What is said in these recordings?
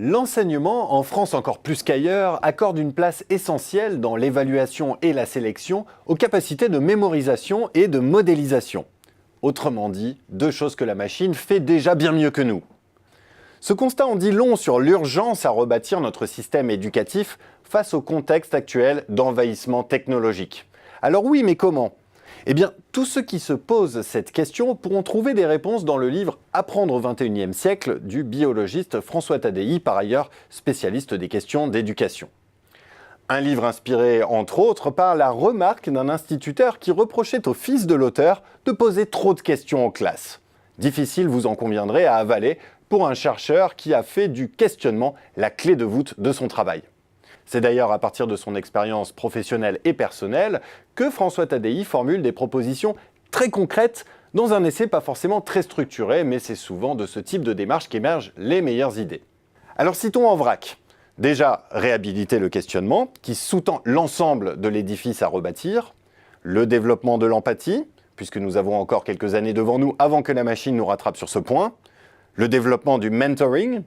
L'enseignement, en France encore plus qu'ailleurs, accorde une place essentielle dans l'évaluation et la sélection aux capacités de mémorisation et de modélisation. Autrement dit, deux choses que la machine fait déjà bien mieux que nous. Ce constat en dit long sur l'urgence à rebâtir notre système éducatif face au contexte actuel d'envahissement technologique. Alors oui, mais comment ? Eh bien, tous ceux qui se posent cette question pourront trouver des réponses dans le livre « Apprendre au XXIe siècle » du biologiste François Tadei, par ailleurs spécialiste des questions d'éducation. Un livre inspiré, entre autres, par la remarque d'un instituteur qui reprochait au fils de l'auteur de poser trop de questions en classe. Difficile, vous en conviendrez, à avaler pour un chercheur qui a fait du questionnement la clé de voûte de son travail. C'est d'ailleurs à partir de son expérience professionnelle et personnelle que François Tadei formule des propositions très concrètes dans un essai pas forcément très structuré, mais c'est souvent de ce type de démarche qu'émergent les meilleures idées. Alors citons en vrac. Déjà, réhabiliter le questionnement, qui sous-tend l'ensemble de l'édifice à rebâtir, le développement de l'empathie, puisque nous avons encore quelques années devant nous avant que la machine nous rattrape sur ce point, le développement du mentoring,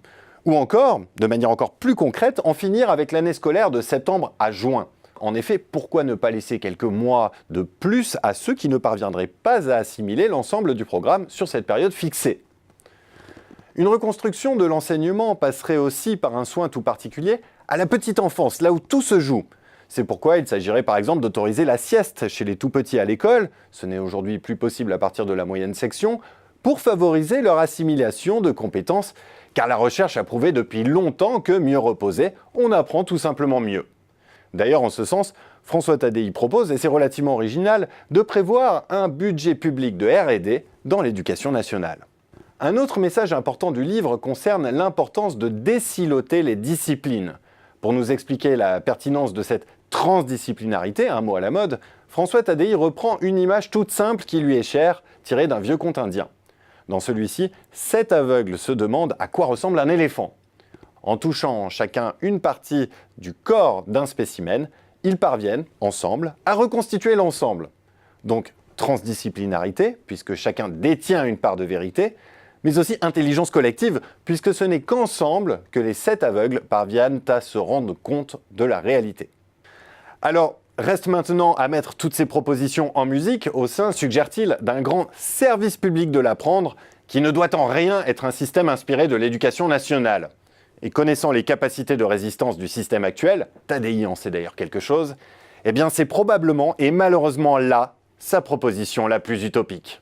ou encore, de manière encore plus concrète, en finir avec l'année scolaire de septembre à juin. En effet, pourquoi ne pas laisser quelques mois de plus à ceux qui ne parviendraient pas à assimiler l'ensemble du programme sur cette période fixée ? Une reconstruction de l'enseignement passerait aussi par un soin tout particulier à la petite enfance, là où tout se joue. C'est pourquoi il s'agirait par exemple d'autoriser la sieste chez les tout-petits à l'école, ce n'est aujourd'hui plus possible à partir de la moyenne section, pour favoriser leur assimilation de compétences, car la recherche a prouvé depuis longtemps que mieux reposé, on apprend tout simplement mieux. D'ailleurs, en ce sens, François Tadei propose, et c'est relativement original, de prévoir un budget public de R&D dans l'éducation nationale. Un autre message important du livre concerne l'importance de désiloter les disciplines. Pour nous expliquer la pertinence de cette transdisciplinarité, un mot à la mode, François Tadei reprend une image toute simple qui lui est chère, tirée d'un vieux conte indien. Dans celui-ci, 7 aveugles se demandent à quoi ressemble un éléphant. En touchant chacun une partie du corps d'un spécimen, ils parviennent, ensemble, à reconstituer l'ensemble. Donc, transdisciplinarité, puisque chacun détient une part de vérité, mais aussi intelligence collective, puisque ce n'est qu'ensemble que les 7 aveugles parviennent à se rendre compte de la réalité. Alors, reste maintenant à mettre toutes ces propositions en musique au sein, suggère-t-il, d'un grand service public de l'apprendre qui ne doit en rien être un système inspiré de l'éducation nationale. Et connaissant les capacités de résistance du système actuel, Tadei en sait d'ailleurs quelque chose, eh bien c'est probablement et malheureusement là sa proposition la plus utopique.